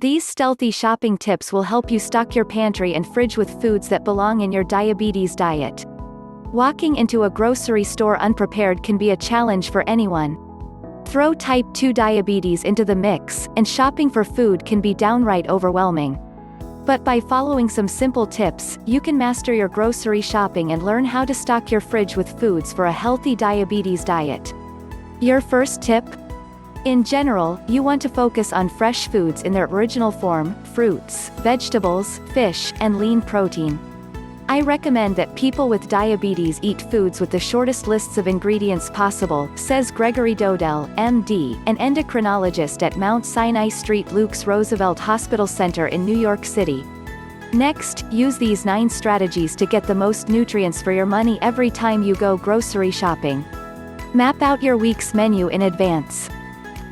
These stealthy shopping tips will help you stock your pantry and fridge with foods that belong in your diabetes diet. Walking into a grocery store unprepared can be a challenge for anyone. Throw type 2 diabetes into the mix, and shopping for food can be downright overwhelming. But by following some simple tips, you can master your grocery shopping and learn how to stock your fridge with foods for a healthy diabetes diet. Your first tip? In general, you want to focus on fresh foods in their original form: fruits, vegetables, fish, and lean protein. I recommend that people with diabetes eat foods with the shortest lists of ingredients possible, says Gregory Dodell, MD, an endocrinologist at Mount Sinai St. Luke's Roosevelt Hospital Center in New York City. Next, use these 9 strategies to get the most nutrients for your money every time you go grocery shopping. Map out your week's menu in advance.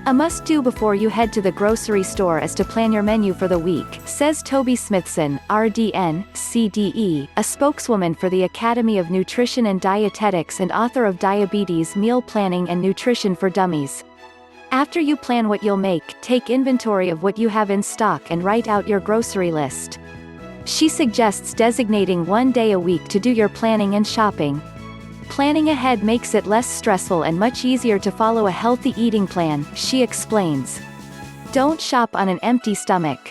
A must-do before you head to the grocery store is to plan your menu for the week, says Toby Smithson, RDN, CDE, a spokeswoman for the Academy of Nutrition and Dietetics and author of Diabetes Meal Planning and Nutrition for Dummies. After you plan what you'll make, take inventory of what you have in stock and write out your grocery list. She suggests designating one day a week to do your planning and shopping. Planning ahead makes it less stressful and much easier to follow a healthy eating plan, she explains. Don't shop on an empty stomach.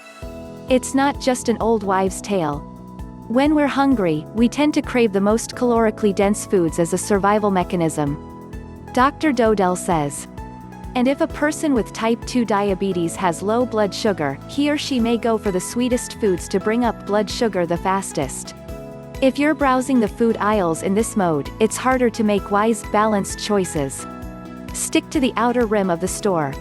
It's not just an old wives' tale. When we're hungry, we tend to crave the most calorically dense foods as a survival mechanism. Dr. Dodell says. And if a person with type 2 diabetes has low blood sugar, he or she may go for the sweetest foods to bring up blood sugar the fastest. If you're browsing the food aisles in this mode, it's harder to make wise, balanced choices. Stick to the outer rim of the store.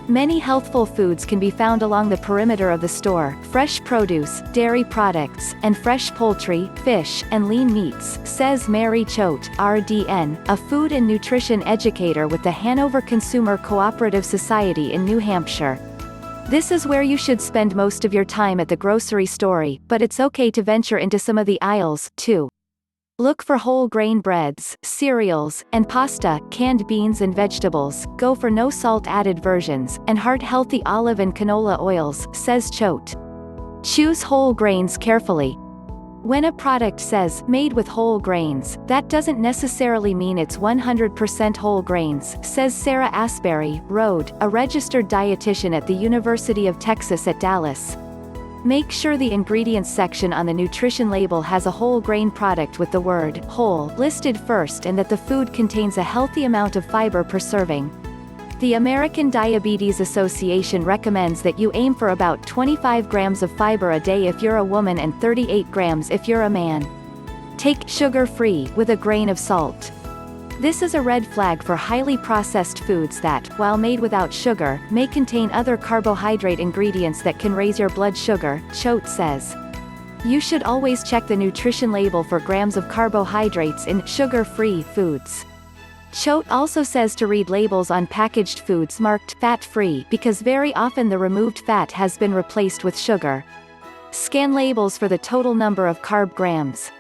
Many healthful foods can be found along the perimeter of the store: fresh produce, dairy products, and fresh poultry, fish, and lean meats, says Mary Choate, RDN, a food and nutrition educator with the Hanover Consumer Cooperative Society in New Hampshire. This is where you should spend most of your time at the grocery store, but it's okay to venture into some of the aisles, too. Look for whole grain breads, cereals, and pasta, canned beans and vegetables. Go for no salt added versions, and heart-healthy olive and canola oils, says Choate. Choose whole grains carefully. When a product says, made with whole grains, that doesn't necessarily mean it's 100% whole grains, says Sarah Asbury, Rhode, a registered dietitian at the University of Texas at Dallas. Make sure the ingredients section on the nutrition label has a whole grain product with the word whole listed first and that the food contains a healthy amount of fiber per serving. The American Diabetes Association recommends that you aim for about 25 grams of fiber a day if you're a woman and 38 grams if you're a man. Take sugar-free with a grain of salt. This is a red flag for highly processed foods that, while made without sugar, may contain other carbohydrate ingredients that can raise your blood sugar, Choate says. You should always check the nutrition label for grams of carbohydrates in sugar-free foods. Choate also says to read labels on packaged foods marked fat-free because very often the removed fat has been replaced with sugar. Scan labels for the total number of carb grams.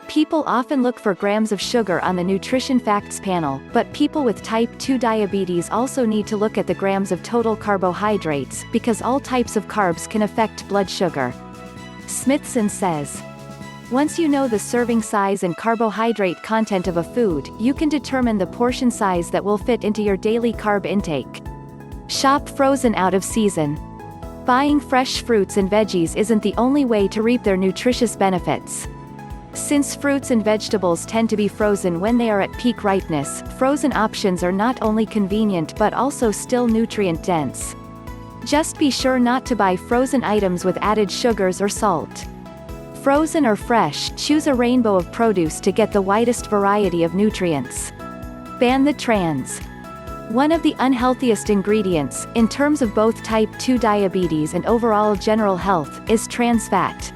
People often look for grams of sugar on the nutrition facts panel, but people with type 2 diabetes also need to look at the grams of total carbohydrates because all types of carbs can affect blood sugar. Smithson says. Once you know the serving size and carbohydrate content of a food, you can determine the portion size that will fit into your daily carb intake. Shop frozen out of season. Buying fresh fruits and veggies isn't the only way to reap their nutritious benefits. Since fruits and vegetables tend to be frozen when they are at peak ripeness, frozen options are not only convenient but also still nutrient-dense. Just be sure not to buy frozen items with added sugars or salt. Frozen or fresh, choose a rainbow of produce to get the widest variety of nutrients. Ban the trans. One of the unhealthiest ingredients, in terms of both type 2 diabetes and overall general health, is trans fat.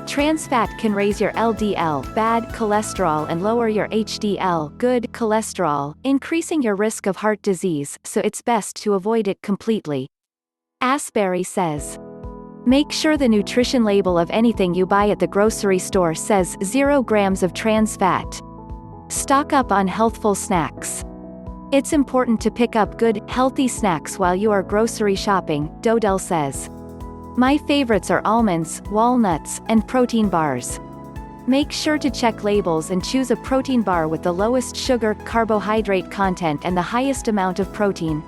Trans fat can raise your LDL, bad cholesterol, and lower your HDL, good cholesterol, increasing your risk of heart disease, so it's best to avoid it completely. Asbury says. Make sure the nutrition label of anything you buy at the grocery store says 0 grams of trans fat. Stock up on healthful snacks. It's important to pick up good, healthy snacks while you are grocery shopping, Dodell says. My favorites are almonds, walnuts, and protein bars. Make sure to check labels and choose a protein bar with the lowest sugar, carbohydrate content and the highest amount of protein.